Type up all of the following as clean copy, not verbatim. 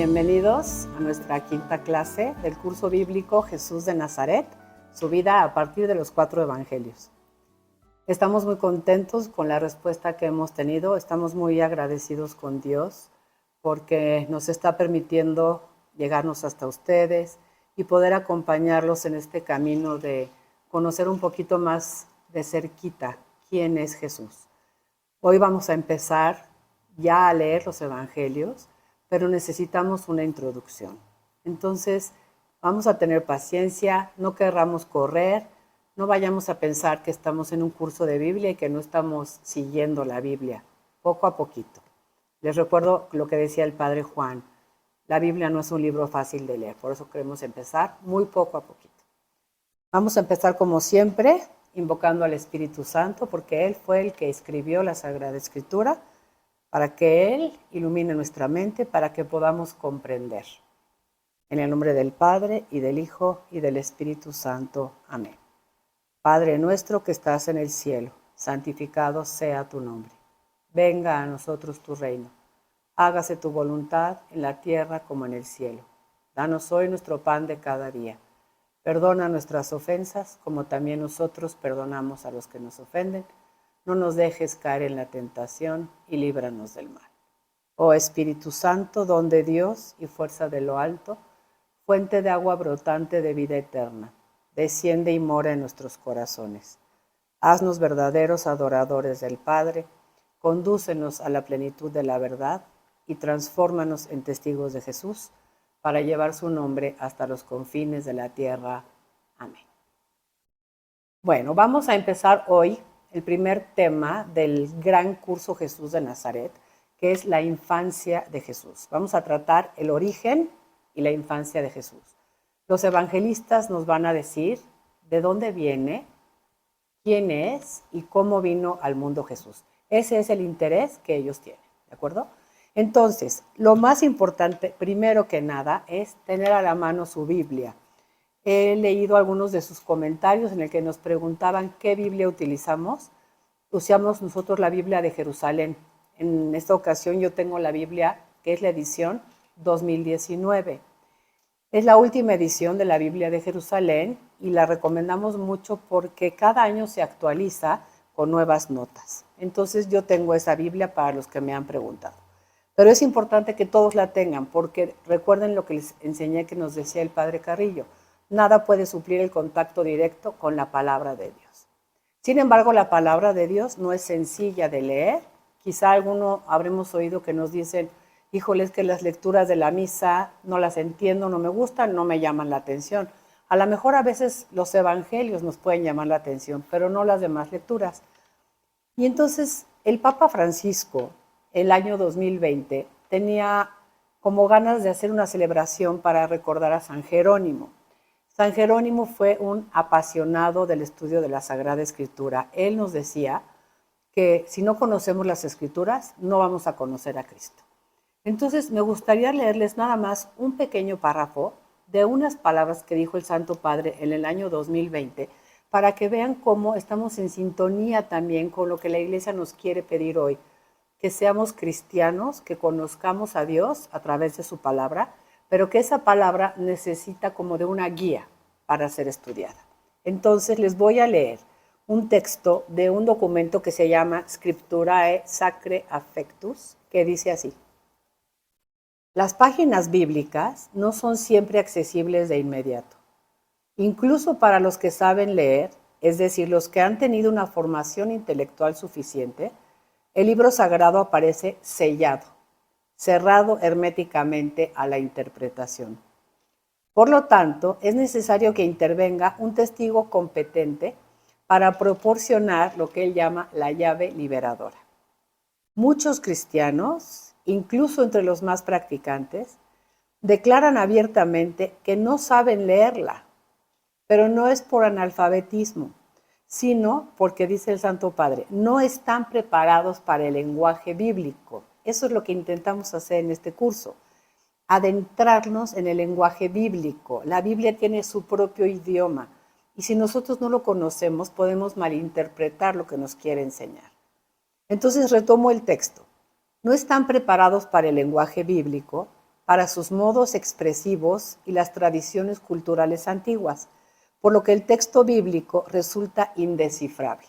Bienvenidos a nuestra quinta clase del curso bíblico Jesús de Nazaret, su vida a partir de los 4 evangelios. Estamos muy contentos con la respuesta que hemos tenido, estamos muy agradecidos con Dios porque nos está permitiendo llegarnos hasta ustedes y poder acompañarlos en este camino de conocer un poquito más de cerquita quién es Jesús. Hoy vamos a empezar ya a leer los evangelios, pero necesitamos una introducción. Entonces, vamos a tener paciencia, no querramos correr, no vayamos a pensar que estamos en un curso de Biblia y que no estamos siguiendo la Biblia, poco a poquito. Les recuerdo lo que decía el Padre Juan, la Biblia no es un libro fácil de leer, por eso queremos empezar muy poco a poquito. Vamos a empezar como siempre, invocando al Espíritu Santo, porque Él fue el que escribió la Sagrada Escritura, para que Él ilumine nuestra mente, para que podamos comprender. En el nombre del Padre, y del Hijo, y del Espíritu Santo. Amén. Padre nuestro que estás en el cielo, santificado sea tu nombre. Venga a nosotros tu reino. Hágase tu voluntad en la tierra como en el cielo. Danos hoy nuestro pan de cada día. Perdona nuestras ofensas, como también nosotros perdonamos a los que nos ofenden. No nos dejes caer en la tentación y líbranos del mal. Oh Espíritu Santo, don de Dios y fuerza de lo alto, fuente de agua brotante de vida eterna, desciende y mora en nuestros corazones. Haznos verdaderos adoradores del Padre, condúcenos a la plenitud de la verdad y transfórmanos en testigos de Jesús para llevar su nombre hasta los confines de la tierra. Amén. Bueno, vamos a empezar hoy el primer tema del gran curso Jesús de Nazaret, que es la infancia de Jesús. Vamos a tratar el origen y la infancia de Jesús. Los evangelistas nos van a decir de dónde viene, quién es y cómo vino al mundo Jesús. Ese es el interés que ellos tienen, ¿de acuerdo? Entonces, lo más importante, primero que nada, es tener a la mano su Biblia. He leído algunos de sus comentarios en el que nos preguntaban qué Biblia utilizamos. Usamos nosotros la Biblia de Jerusalén. En esta ocasión yo tengo la Biblia, que es la edición 2019. Es la última edición de la Biblia de Jerusalén y la recomendamos mucho porque cada año se actualiza con nuevas notas. Entonces yo tengo esa Biblia para los que me han preguntado. Pero es importante que todos la tengan porque recuerden lo que les enseñé que nos decía el Padre Carrillo. Nada puede suplir el contacto directo con la palabra de Dios. Sin embargo, la palabra de Dios no es sencilla de leer. Quizá alguno habremos oído que nos dicen, híjole, es que las lecturas de la misa no las entiendo, no me gustan, no me llaman la atención. A lo mejor a veces los evangelios nos pueden llamar la atención, pero no las demás lecturas. Y entonces el Papa Francisco, el año 2020, tenía como ganas de hacer una celebración para recordar a San Jerónimo. San Jerónimo fue un apasionado del estudio de la Sagrada Escritura. Él nos decía que si no conocemos las Escrituras, no vamos a conocer a Cristo. Entonces, me gustaría leerles nada más un pequeño párrafo de unas palabras que dijo el Santo Padre en el año 2020, para que vean cómo estamos en sintonía también con lo que la Iglesia nos quiere pedir hoy, que seamos cristianos, que conozcamos a Dios a través de su palabra, pero que esa palabra necesita como de una guía para ser estudiada. Entonces les voy a leer un texto de un documento que se llama Scripturae Sacrae Affectus, que dice así. Las páginas bíblicas no son siempre accesibles de inmediato. Incluso para los que saben leer, es decir, los que han tenido una formación intelectual suficiente, el libro sagrado aparece sellado, cerrado herméticamente a la interpretación. Por lo tanto, es necesario que intervenga un testigo competente para proporcionar lo que él llama la llave liberadora. Muchos cristianos, incluso entre los más practicantes, declaran abiertamente que no saben leerla, pero no es por analfabetismo, sino porque, dice el Santo Padre, no están preparados para el lenguaje bíblico. Eso es lo que intentamos hacer en este curso, adentrarnos en el lenguaje bíblico. La Biblia tiene su propio idioma y si nosotros no lo conocemos podemos malinterpretar lo que nos quiere enseñar. Entonces retomo el texto. No están preparados para el lenguaje bíblico para sus modos expresivos y las tradiciones culturales antiguas, por lo que el texto bíblico resulta indescifrable.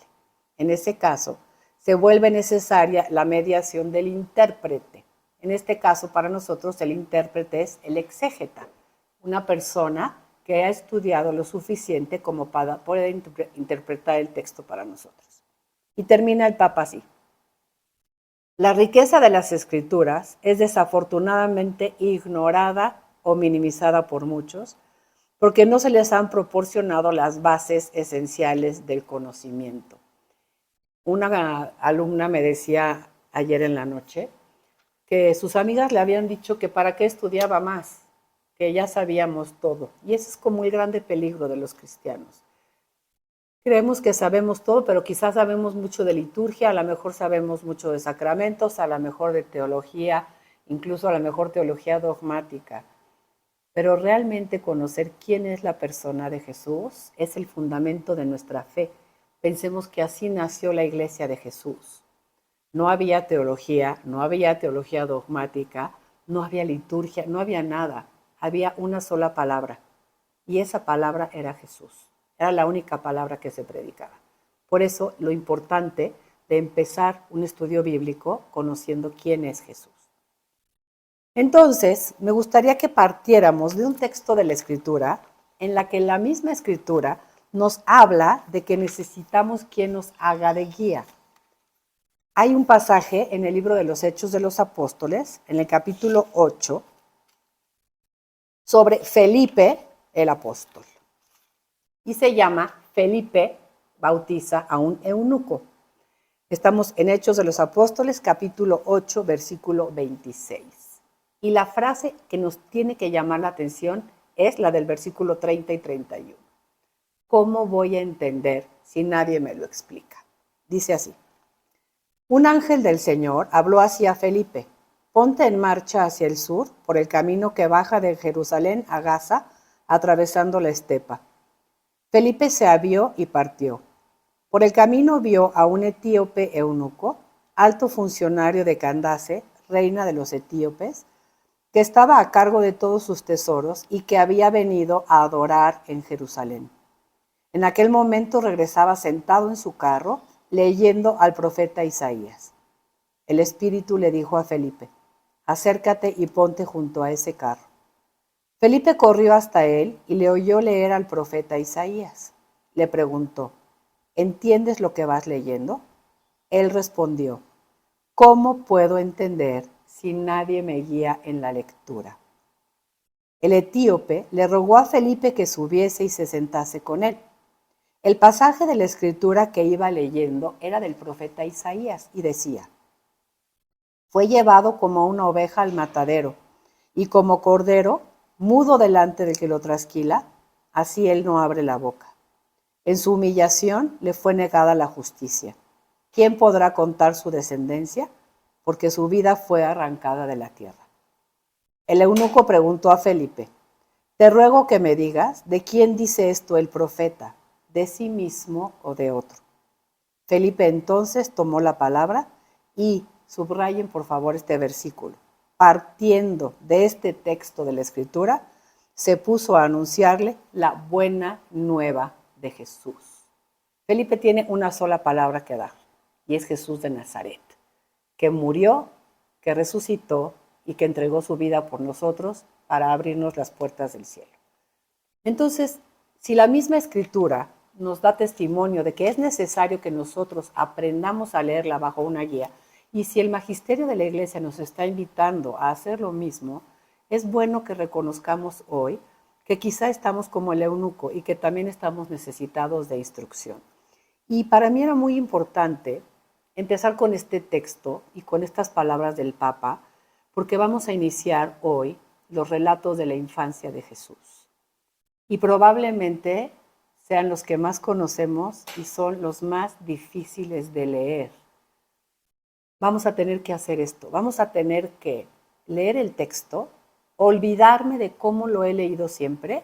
En ese caso, se vuelve necesaria la mediación del intérprete. En este caso, para nosotros, el intérprete es el exégeta, una persona que ha estudiado lo suficiente como para poder interpretar el texto para nosotros. Y termina el Papa así. La riqueza de las escrituras es desafortunadamente ignorada o minimizada por muchos porque no se les han proporcionado las bases esenciales del conocimiento. Una alumna me decía ayer en la noche que sus amigas le habían dicho que para qué estudiaba más, que ya sabíamos todo. Y ese es como el grande peligro de los cristianos. Creemos que sabemos todo, pero quizás sabemos mucho de liturgia, a lo mejor sabemos mucho de sacramentos, a lo mejor de teología, incluso a lo mejor teología dogmática. Pero realmente conocer quién es la persona de Jesús es el fundamento de nuestra fe. Pensemos que así nació la iglesia de Jesús. No había teología dogmática, no había liturgia, no había nada. Había una sola palabra y esa palabra era Jesús. Era la única palabra que se predicaba. Por eso lo importante de empezar un estudio bíblico conociendo quién es Jesús. Entonces, me gustaría que partiéramos de un texto de la Escritura en la que la misma Escritura nos habla de que necesitamos quien nos haga de guía. Hay un pasaje en el libro de los Hechos de los Apóstoles, en el capítulo 8, sobre Felipe el apóstol. Y se llama Felipe bautiza a un eunuco. Estamos en Hechos de los Apóstoles, capítulo 8, versículo 26. Y la frase que nos tiene que llamar la atención es la del versículo 30 y 31. ¿Cómo voy a entender si nadie me lo explica? Dice así. Un ángel del Señor habló así a Felipe. Ponte en marcha hacia el sur, por el camino que baja de Jerusalén a Gaza, atravesando la estepa. Felipe se avió y partió. Por el camino vio a un etíope eunuco, alto funcionario de Candace, reina de los etíopes, que estaba a cargo de todos sus tesoros y que había venido a adorar en Jerusalén. En aquel momento regresaba sentado en su carro, leyendo al profeta Isaías. El Espíritu le dijo a Felipe, acércate y ponte junto a ese carro. Felipe corrió hasta él y le oyó leer al profeta Isaías. Le preguntó, ¿entiendes lo que vas leyendo? Él respondió, ¿cómo puedo entender si nadie me guía en la lectura? El etíope le rogó a Felipe que subiese y se sentase con él. El pasaje de la escritura que iba leyendo era del profeta Isaías y decía, fue llevado como una oveja al matadero y como cordero, mudo delante del que lo trasquila, así él no abre la boca. En su humillación le fue negada la justicia. ¿Quién podrá contar su descendencia? Porque su vida fue arrancada de la tierra. El eunuco preguntó a Felipe, te ruego que me digas, ¿de quién dice esto el profeta? ¿De sí mismo o de otro? Felipe entonces tomó la palabra y, subrayen por favor este versículo, partiendo de este texto de la Escritura, se puso a anunciarle la buena nueva de Jesús. Felipe tiene una sola palabra que dar, y es Jesús de Nazaret, que murió, que resucitó y que entregó su vida por nosotros para abrirnos las puertas del cielo. Entonces, si la misma Escritura nos da testimonio de que es necesario que nosotros aprendamos a leerla bajo una guía, y si el magisterio de la Iglesia nos está invitando a hacer lo mismo, es bueno que reconozcamos hoy que quizá estamos como el eunuco y que también estamos necesitados de instrucción. Y para mí era muy importante empezar con este texto y con estas palabras del Papa, porque vamos a iniciar hoy los relatos de la infancia de Jesús. Y probablemente sean los que más conocemos y son los más difíciles de leer. Vamos a tener que hacer esto, vamos a tener que leer el texto, olvidarme de cómo lo he leído siempre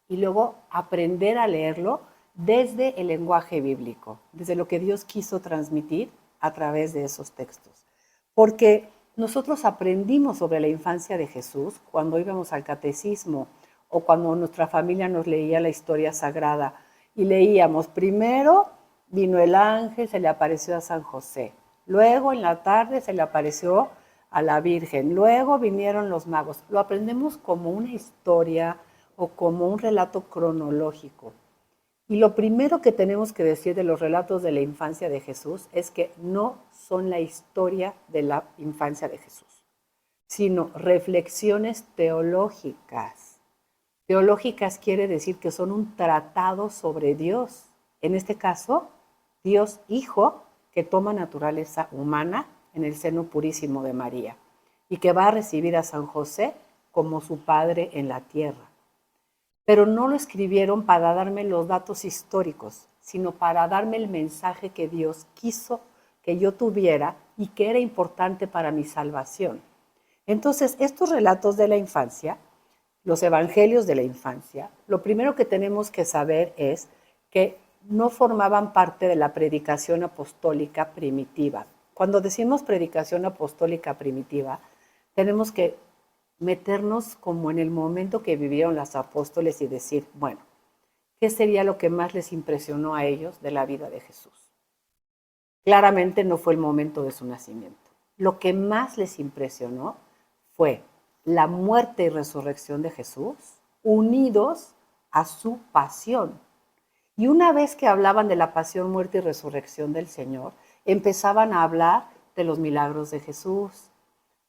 y luego aprender a leerlo desde el lenguaje bíblico, desde lo que Dios quiso transmitir a través de esos textos. Porque nosotros aprendimos sobre la infancia de Jesús cuando íbamos al catecismo o cuando nuestra familia nos leía la historia sagrada y leíamos primero vino el ángel, se le apareció a San José, luego en la tarde se le apareció a la Virgen, luego vinieron los magos. Lo aprendemos como una historia o como un relato cronológico. Y lo primero que tenemos que decir de los relatos de la infancia de Jesús es que no son la historia de la infancia de Jesús, sino reflexiones teológicas. Teológicas quiere decir que son un tratado sobre Dios. En este caso, Dios Hijo, que toma naturaleza humana en el seno purísimo de María y que va a recibir a San José como su padre en la tierra. Pero no lo escribieron para darme los datos históricos, sino para darme el mensaje que Dios quiso que yo tuviera y que era importante para mi salvación. Entonces, estos relatos de la infancia, los evangelios de la infancia, lo primero que tenemos que saber es que no formaban parte de la predicación apostólica primitiva. Cuando decimos predicación apostólica primitiva, tenemos que meternos como en el momento que vivieron los apóstoles y decir, bueno, ¿qué sería lo que más les impresionó a ellos de la vida de Jesús? Claramente no fue el momento de su nacimiento. Lo que más les impresionó fue la muerte y resurrección de Jesús unidos a su pasión. Y una vez que hablaban de la pasión, muerte y resurrección del Señor, empezaban a hablar de los milagros de Jesús.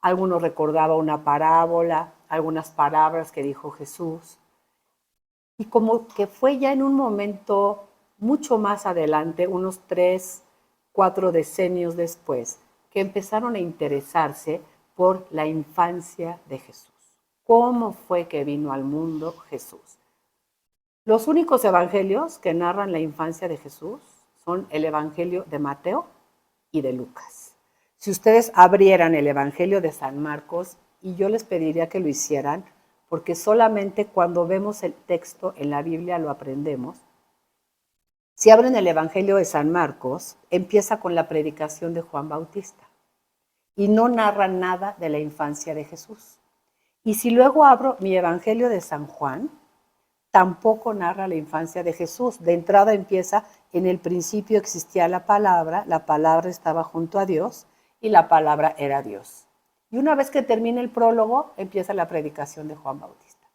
Algunos recordaban una parábola, algunas palabras que dijo Jesús. Y como que fue ya en un momento mucho más adelante, unos 3, 4 decenios después, que empezaron a interesarse por la infancia de Jesús. ¿Cómo fue que vino al mundo Jesús? Los únicos evangelios que narran la infancia de Jesús son el evangelio de Mateo y de Lucas. Si ustedes abrieran el evangelio de San Marcos, y yo les pediría que lo hicieran, porque solamente cuando vemos el texto en la Biblia lo aprendemos. Si abren el evangelio de San Marcos, empieza con la predicación de Juan Bautista y no narra nada de la infancia de Jesús. Y si luego abro mi evangelio de San Juan, tampoco narra la infancia de Jesús. De entrada empieza, en el principio existía la palabra estaba junto a Dios y la palabra era Dios. Y una vez que termina el prólogo, empieza la predicación de Juan Bautista.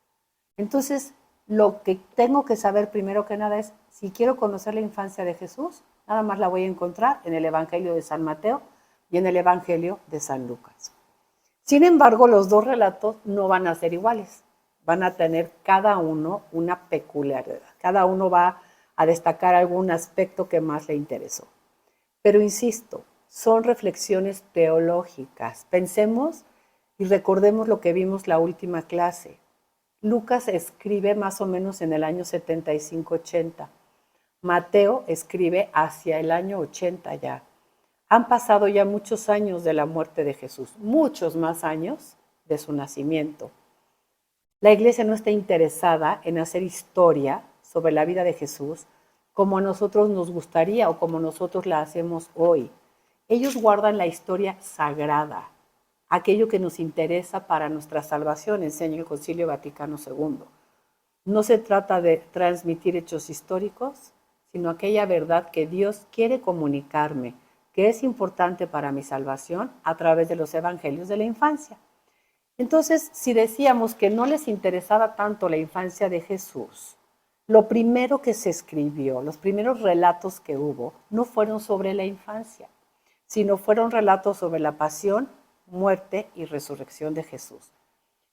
Entonces, lo que tengo que saber primero que nada es, si quiero conocer la infancia de Jesús, nada más la voy a encontrar en el Evangelio de San Mateo y en el Evangelio de San Lucas. Sin embargo, los dos relatos no van a ser iguales. Van a tener cada uno una peculiaridad. Cada uno va a destacar algún aspecto que más le interesó. Pero insisto, son reflexiones teológicas. Pensemos y recordemos lo que vimos la última clase. Lucas escribe más o menos en el año 75-80. Mateo escribe hacia el año 80 ya. Han pasado ya muchos años de la muerte de Jesús, muchos más años de su nacimiento. La iglesia no está interesada en hacer historia sobre la vida de Jesús como a nosotros nos gustaría o como nosotros la hacemos hoy. Ellos guardan la historia sagrada, aquello que nos interesa para nuestra salvación, enseña el Concilio Vaticano II. No se trata de transmitir hechos históricos, sino aquella verdad que Dios quiere comunicarme, que es importante para mi salvación a través de los evangelios de la infancia. Entonces, si decíamos que no les interesaba tanto la infancia de Jesús, lo primero que se escribió, los primeros relatos que hubo, no fueron sobre la infancia, sino fueron relatos sobre la pasión, muerte y resurrección de Jesús.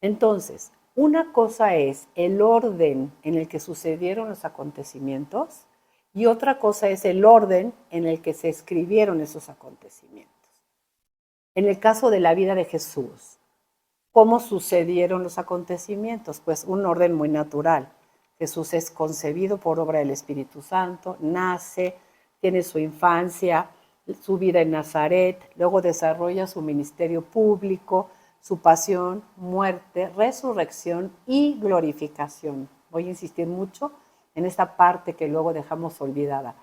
Entonces, una cosa es el orden en el que sucedieron los acontecimientos y otra cosa es el orden en el que se escribieron esos acontecimientos. En el caso de la vida de Jesús, ¿cómo sucedieron los acontecimientos? Pues un orden muy natural. Jesús es concebido por obra del Espíritu Santo, nace, tiene su infancia, su vida en Nazaret, luego desarrolla su ministerio público, su pasión, muerte, resurrección y glorificación. Voy a insistir mucho en esta parte que luego dejamos olvidada.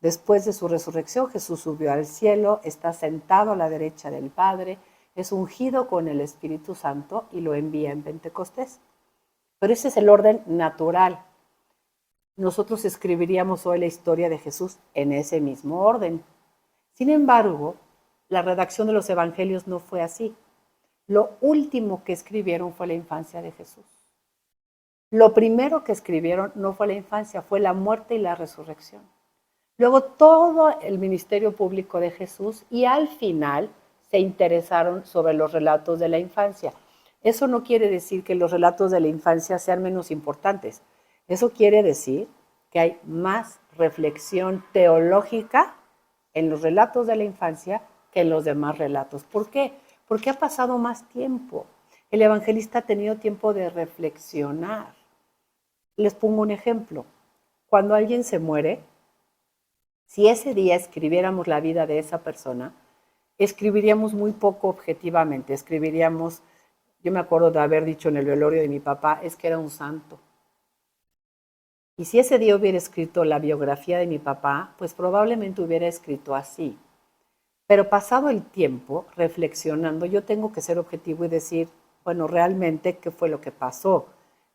Después de su resurrección, Jesús subió al cielo, está sentado a la derecha del Padre es ungido con el Espíritu Santo y lo envía en Pentecostés. Pero ese es el orden natural. Nosotros escribiríamos hoy la historia de Jesús en ese mismo orden. Sin embargo, la redacción de los evangelios no fue así. Lo último que escribieron fue la infancia de Jesús. Lo primero que escribieron no fue la infancia, fue la muerte y la resurrección. Luego todo el ministerio público de Jesús y al final se interesaron sobre los relatos de la infancia. Eso no quiere decir que los relatos de la infancia sean menos importantes. Eso quiere decir que hay más reflexión teológica en los relatos de la infancia que en los demás relatos. ¿Por qué? Porque ha pasado más tiempo. El evangelista ha tenido tiempo de reflexionar. Les pongo un ejemplo. Cuando alguien se muere, si ese día escribiéramos la vida de esa persona, escribiríamos muy poco objetivamente. Escribiríamos, yo me acuerdo de haber dicho en el velorio de mi papá, es que era un santo. Y si ese día hubiera escrito la biografía de mi papá, pues probablemente hubiera escrito así. Pero pasado el tiempo, reflexionando, yo tengo que ser objetivo y decir, bueno, realmente, ¿qué fue lo que pasó?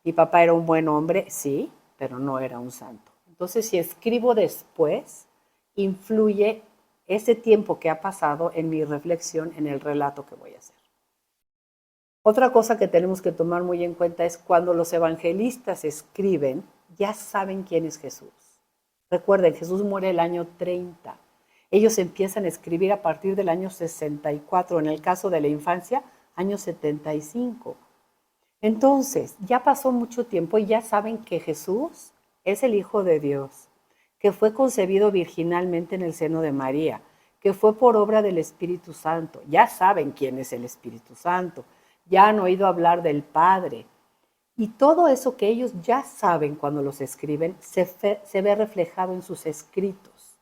Mi papá era un buen hombre, sí, pero no era un santo. Entonces, si escribo después, influye ese tiempo que ha pasado en mi reflexión en el relato que voy a hacer. Otra cosa que tenemos que tomar muy en cuenta es cuando los evangelistas escriben, ya saben quién es Jesús. Recuerden, Jesús muere el año 30. Ellos empiezan a escribir a partir del año 64, en el caso de la infancia, año 75. Entonces, ya pasó mucho tiempo y ya saben que Jesús es el Hijo de Dios, que fue concebido virginalmente en el seno de María, que fue por obra del Espíritu Santo. Ya saben quién es el Espíritu Santo, ya han oído hablar del Padre. Y todo eso que ellos ya saben cuando los escriben, se ve reflejado en sus escritos.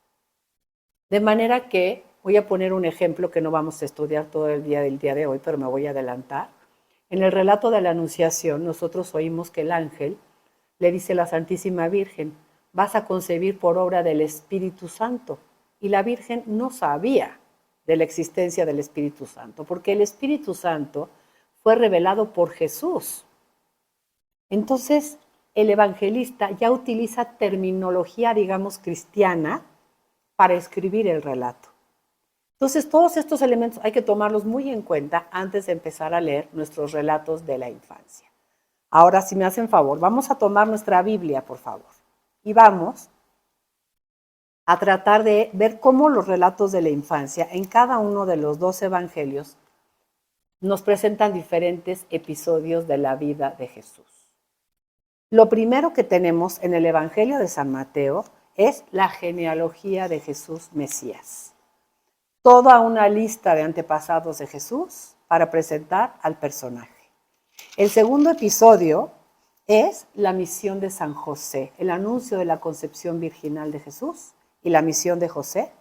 De manera que, voy a poner un ejemplo que no vamos a estudiar todo el día del día de hoy, pero me voy a adelantar. En el relato de la Anunciación, nosotros oímos que el ángel le dice a la Santísima Virgen, vas a concebir por obra del Espíritu Santo. Y la Virgen no sabía de la existencia del Espíritu Santo, porque el Espíritu Santo fue revelado por Jesús. Entonces, el evangelista ya utiliza terminología, digamos, cristiana para escribir el relato. Entonces, todos estos elementos hay que tomarlos muy en cuenta antes de empezar a leer nuestros relatos de la infancia. Ahora, si me hacen favor, vamos a tomar nuestra Biblia, por favor, y vamos a tratar de ver cómo los relatos de la infancia en cada uno de los dos evangelios nos presentan diferentes episodios de la vida de Jesús. Lo primero que tenemos en el Evangelio de San Mateo es la genealogía de Jesús Mesías. Toda una lista de antepasados de Jesús para presentar al personaje. El segundo episodio es la misión de San José, el anuncio de la concepción virginal de Jesús y la misión de José.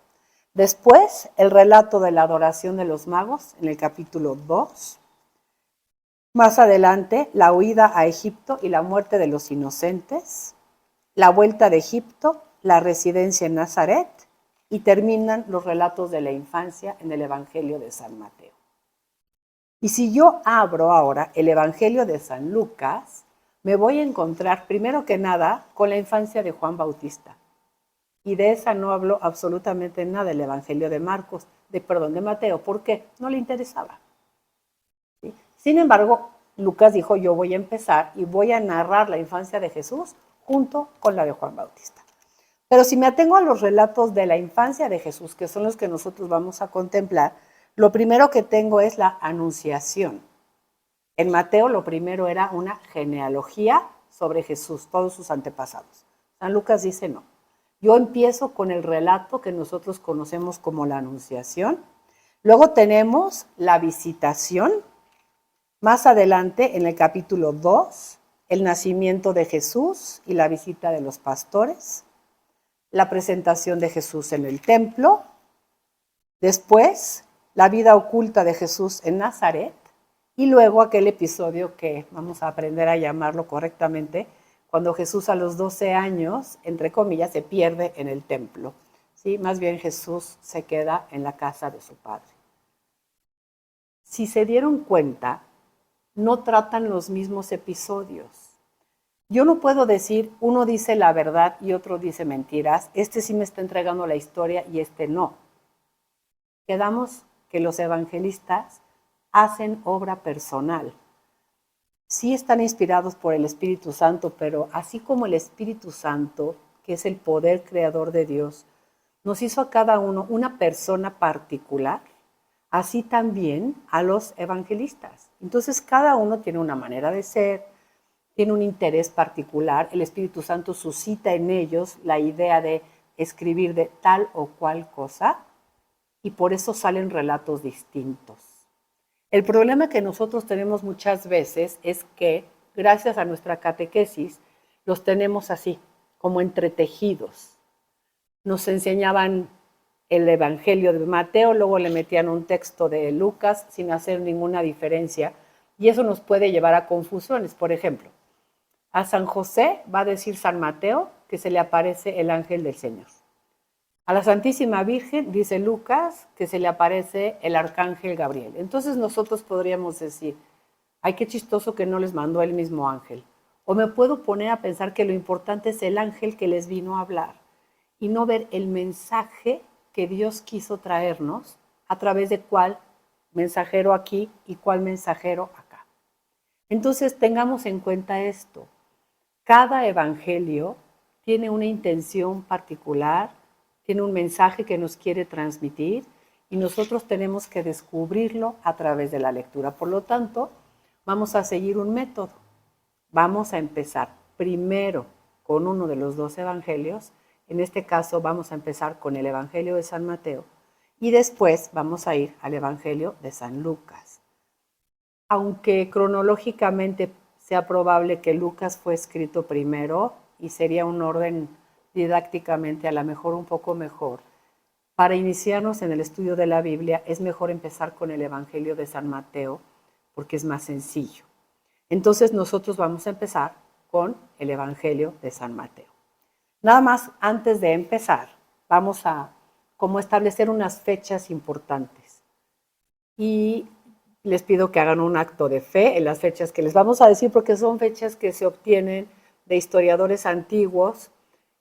Después, el relato de la adoración de los magos en el capítulo 2. Más adelante, la huida a Egipto y la muerte de los inocentes, la vuelta de Egipto, la residencia en Nazaret y terminan los relatos de la infancia en el Evangelio de San Mateo. Y si yo abro ahora el Evangelio de San Lucas, me voy a encontrar primero que nada con la infancia de Juan Bautista. Y de esa no hablo absolutamente nada el Evangelio de de Mateo. ¿Por qué? No le interesaba. ¿Sí? Sin embargo, Lucas dijo, yo voy a empezar y voy a narrar la infancia de Jesús junto con la de Juan Bautista. Pero si me atengo a los relatos de la infancia de Jesús, que son los que nosotros vamos a contemplar, lo primero que tengo es la anunciación. En Mateo lo primero era una genealogía sobre Jesús, todos sus antepasados. San Lucas dice no. Yo empiezo con el relato que nosotros conocemos como la Anunciación. Luego tenemos la visitación. Más adelante, en el capítulo 2, el nacimiento de Jesús y la visita de los pastores. La presentación de Jesús en el templo. Después, la vida oculta de Jesús en Nazaret. Y luego aquel episodio que vamos a aprender a llamarlo correctamente, cuando Jesús a los 12 años, entre comillas, se pierde en el templo. ¿Sí? Más bien Jesús se queda en la casa de su padre. si se dieron cuenta, no tratan los mismos episodios. Yo no puedo decir, uno dice la verdad y otro dice mentiras, este sí me está entregando la historia y este no. Quedamos que los evangelistas hacen obra personal. Sí están inspirados por el Espíritu Santo, pero así como el Espíritu Santo, que es el poder creador de Dios, nos hizo a cada uno una persona particular, así también a los evangelistas. Entonces cada uno tiene una manera de ser, tiene un interés particular, el Espíritu Santo suscita en ellos la idea de escribir de tal o cual cosa y por eso salen relatos distintos. El problema que nosotros tenemos muchas veces es que, gracias a nuestra catequesis, los tenemos así, como entretejidos. Nos enseñaban el Evangelio de Mateo, luego le metían un texto de Lucas sin hacer ninguna diferencia, y eso nos puede llevar a confusiones. Por ejemplo, a San José va a decir San Mateo que se le aparece el ángel del Señor. A la Santísima Virgen dice Lucas que se le aparece el arcángel Gabriel. Entonces nosotros podríamos decir, ay, qué chistoso que no les mandó el mismo ángel. O me puedo poner a pensar que lo importante es el ángel que les vino a hablar y no ver el mensaje que Dios quiso traernos a través de cuál mensajero aquí y cuál mensajero acá. Entonces tengamos en cuenta esto. Cada evangelio tiene una intención particular, tiene un mensaje que nos quiere transmitir y nosotros tenemos que descubrirlo a través de la lectura. Por lo tanto, vamos a seguir un método. Vamos a empezar primero con uno de los dos evangelios. En este caso vamos a empezar con el Evangelio de San Mateo y después vamos a ir al Evangelio de San Lucas. Aunque cronológicamente sea probable que Lucas fue escrito primero y sería un orden didácticamente a lo mejor un poco mejor, para iniciarnos en el estudio de la Biblia es mejor empezar con el Evangelio de San Mateo porque es más sencillo. Entonces nosotros vamos a empezar con el Evangelio de San Mateo. Nada más antes de empezar, vamos a como establecer unas fechas importantes. Y les pido que hagan un acto de fe en las fechas que les vamos a decir, porque son fechas que se obtienen de historiadores antiguos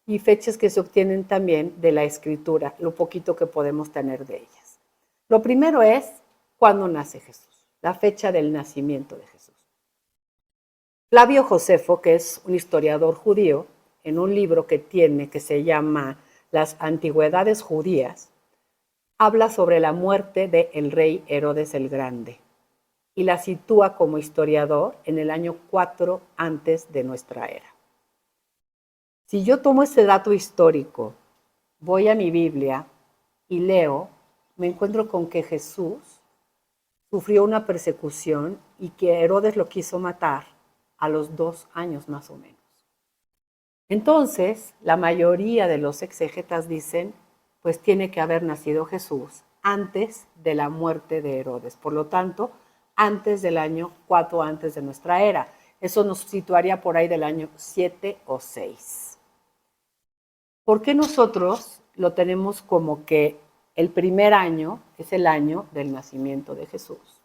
y fechas que se obtienen también de la Escritura, lo poquito que podemos tener de ellas. Lo primero es cuándo nace Jesús, la fecha del nacimiento de Jesús. Flavio Josefo, que es un historiador judío, en un libro que tiene que se llama Las Antigüedades Judías, habla sobre la muerte del rey Herodes el Grande y la sitúa como historiador en el año 4 antes de nuestra era. Si yo tomo este dato histórico, voy a mi Biblia y leo, me encuentro con que Jesús sufrió una persecución y que Herodes lo quiso matar a los 2 años más o menos. Entonces, la mayoría de los exégetas dicen, pues tiene que haber nacido Jesús antes de la muerte de Herodes. Por lo tanto, antes del año 4 antes de nuestra era. Eso nos situaría por ahí del año 7 o 6. ¿Por qué nosotros lo tenemos como que el primer año es el año del nacimiento de Jesús?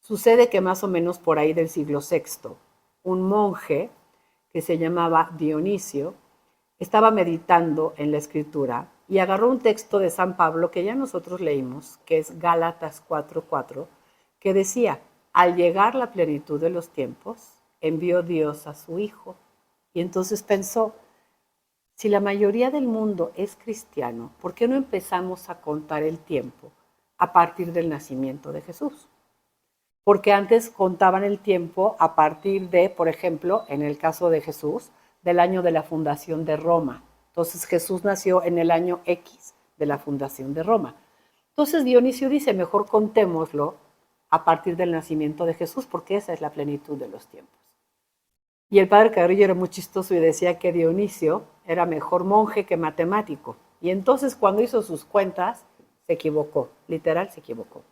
Sucede que más o menos por ahí del siglo VI, un monje que se llamaba Dionisio estaba meditando en la Escritura y agarró un texto de San Pablo que ya nosotros leímos, que es Gálatas 4:4, que decía, al llegar la plenitud de los tiempos, envió Dios a su Hijo. Y entonces pensó, si la mayoría del mundo es cristiano, ¿por qué no empezamos a contar el tiempo a partir del nacimiento de Jesús? Porque antes contaban el tiempo a partir de, por ejemplo, en el caso de Jesús, del año de la fundación de Roma. Entonces Jesús nació en el año X de la fundación de Roma. Entonces Dionisio dice, mejor contémoslo a partir del nacimiento de Jesús, porque esa es la plenitud de los tiempos. Y el padre Carrillo era muy chistoso y decía que Dionisio era mejor monje que matemático. Y entonces cuando hizo sus cuentas, se equivocó, literal se equivocó.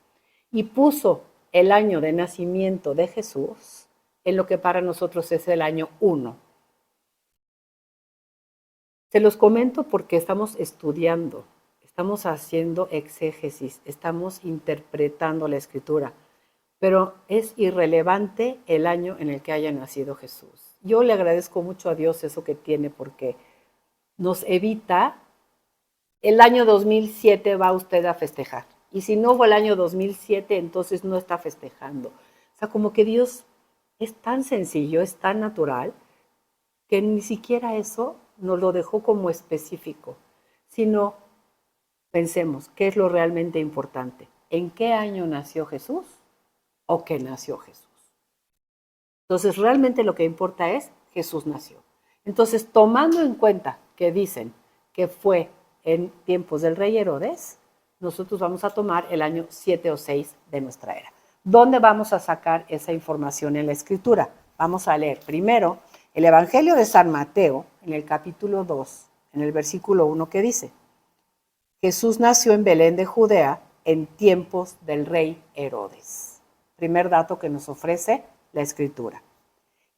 Y puso el año de nacimiento de Jesús en lo que para nosotros es el año 1. Se los comento porque estamos estudiando, estamos haciendo exégesis, estamos interpretando la Escritura. pero es irrelevante el año en el que haya nacido Jesús. Yo le agradezco mucho a Dios eso que tiene porque nos evita el año 2007 va usted a festejar. Y si no fue el año 2007, entonces no está festejando. O sea, como que Dios es tan sencillo, es tan natural, que ni siquiera eso nos lo dejó como específico, sino pensemos, ¿qué es lo realmente importante? ¿En qué año nació Jesús o qué nació Jesús? Entonces, realmente lo que importa es Jesús nació. Entonces, tomando en cuenta que dicen que fue en tiempos del rey Herodes, nosotros vamos a tomar el año 7 o 6 de nuestra era. ¿Dónde vamos a sacar esa información en la Escritura? Vamos a leer primero el Evangelio de San Mateo, en el capítulo 2, en el versículo 1, que dice: Jesús nació en Belén de Judea en tiempos del rey Herodes. Primer dato que nos ofrece la Escritura.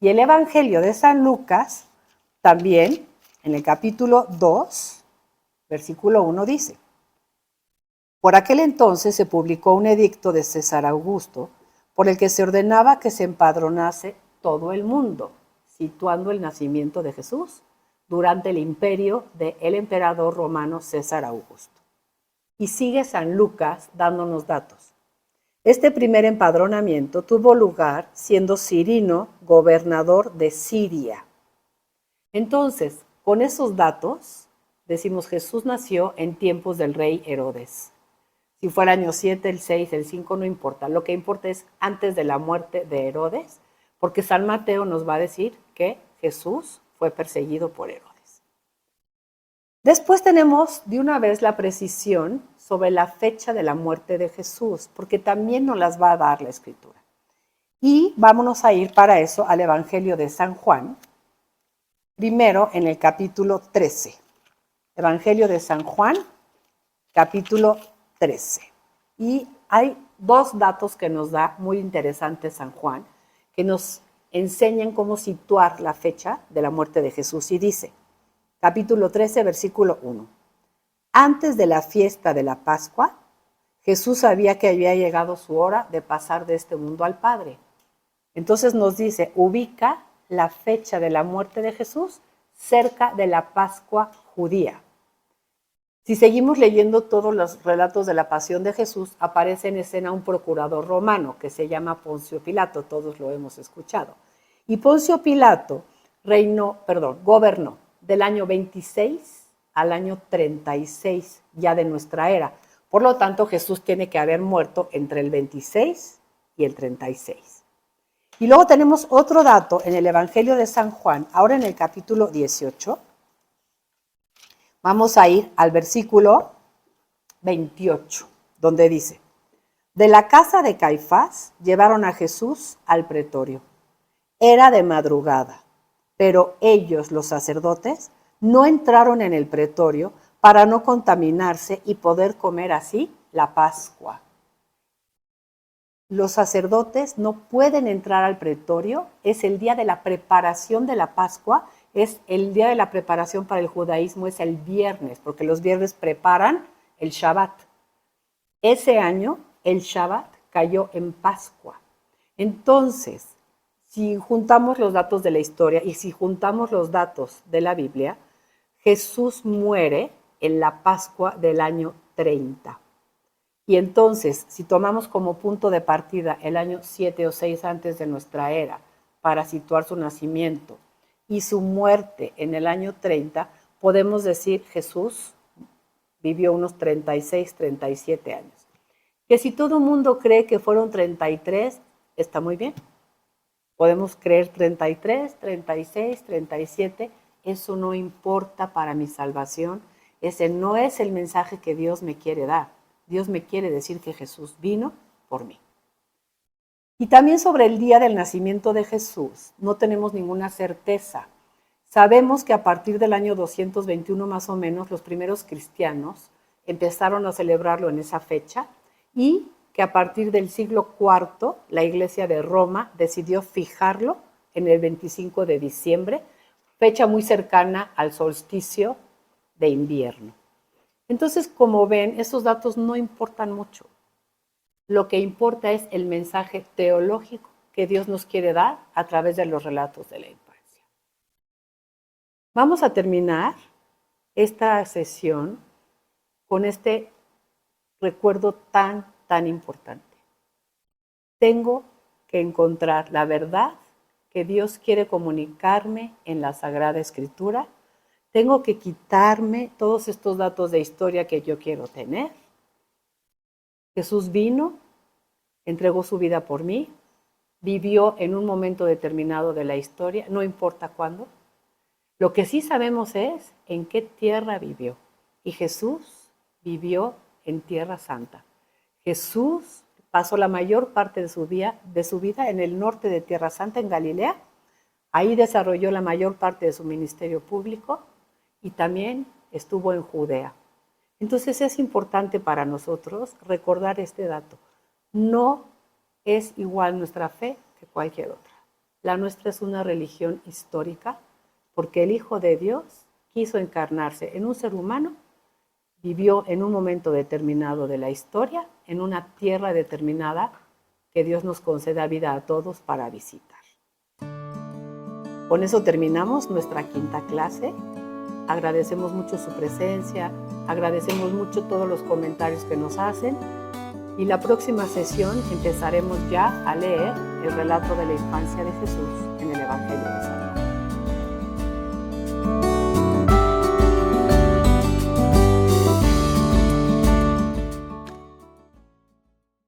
Y el Evangelio de San Lucas, también, en el capítulo 2, versículo 1, dice: Por aquel entonces se publicó un edicto de César Augusto, por el que se ordenaba que se empadronase todo el mundo, situando el nacimiento de Jesús durante el imperio del emperador romano César Augusto. Y sigue San Lucas dándonos datos. Este primer empadronamiento tuvo lugar siendo Cirino gobernador de Siria. Entonces, con esos datos, decimos Jesús nació en tiempos del rey Herodes. Si fue el año 7, el 6, el 5, no importa. Lo que importa es antes de la muerte de Herodes, porque San Mateo nos va a decir que Jesús fue perseguido por Herodes. Después tenemos de una vez la precisión sobre la fecha de la muerte de Jesús, porque también nos las va a dar la Escritura. Y vámonos a ir para eso al Evangelio de San Juan, primero en el capítulo 13. Evangelio de San Juan, capítulo 13. Y hay dos datos que nos da muy interesantes San Juan, que nos enseñan cómo situar la fecha de la muerte de Jesús. Y dice, capítulo 13, versículo 1. Antes de la fiesta de la Pascua, Jesús sabía que había llegado su hora de pasar de este mundo al Padre. Entonces nos dice, ubica la fecha de la muerte de Jesús cerca de la Pascua judía. Si seguimos leyendo todos los relatos de la pasión de Jesús, aparece en escena un procurador romano que se llama Poncio Pilato, todos lo hemos escuchado. Y Poncio Pilato gobernó del año 26 al año 36 ya de nuestra era. Por lo tanto, Jesús tiene que haber muerto entre el 26 y el 36. Y luego tenemos otro dato en el Evangelio de San Juan, ahora en el capítulo 18. Vamos a ir al versículo 28, donde dice, de la casa de Caifás llevaron a Jesús al pretorio. Era de madrugada, pero ellos, los sacerdotes, no entraron en el pretorio para no contaminarse y poder comer así la Pascua. Los sacerdotes no pueden entrar al pretorio, es el día de la preparación de la Pascua, es el día de la preparación para el judaísmo, es el viernes, porque los viernes preparan el Shabbat. Ese año el Shabbat cayó en Pascua. Entonces, si juntamos los datos de la historia y si juntamos los datos de la Biblia, Jesús muere en la Pascua del año 30. Y entonces, si tomamos como punto de partida el año 7 o 6 antes de nuestra era para situar su nacimiento y su muerte en el año 30, podemos decir Jesús vivió unos 36, 37 años. Que si todo el mundo cree que fueron 33, está muy bien. Podemos creer 33, 36, 37, eso no importa para mi salvación. Ese no es el mensaje que Dios me quiere dar. Dios me quiere decir que Jesús vino por mí. Y también sobre el día del nacimiento de Jesús, no tenemos ninguna certeza. Sabemos que a partir del año 221 más o menos, los primeros cristianos empezaron a celebrarlo en esa fecha y que a partir del siglo IV, la Iglesia de Roma decidió fijarlo en el 25 de diciembre, fecha muy cercana al solsticio de invierno. Entonces, como ven, esos datos no importan mucho. Lo que importa es el mensaje teológico que Dios nos quiere dar a través de los relatos de la infancia. Vamos a terminar esta sesión con este recuerdo tan importante. Tengo que encontrar la verdad que Dios quiere comunicarme en la Sagrada Escritura. Tengo que quitarme todos estos datos de historia que yo quiero tener. Jesús vino, entregó su vida por mí, vivió en un momento determinado de la historia, no importa cuándo. Lo que sí sabemos es en qué tierra vivió. Y Jesús vivió en Tierra Santa. Jesús pasó la mayor parte de su vida en el norte de Tierra Santa, en Galilea. Ahí desarrolló la mayor parte de su ministerio público y también estuvo en Judea. Entonces es importante para nosotros recordar este dato. No es igual nuestra fe que cualquier otra. La nuestra es una religión histórica porque el Hijo de Dios quiso encarnarse en un ser humano, vivió en un momento determinado de la historia, en una tierra determinada que Dios nos conceda vida a todos para visitar. Con eso terminamos nuestra quinta clase. Agradecemos mucho su presencia, agradecemos mucho todos los comentarios que nos hacen y la próxima sesión empezaremos ya a leer el relato de la infancia de Jesús en el Evangelio de San Juan.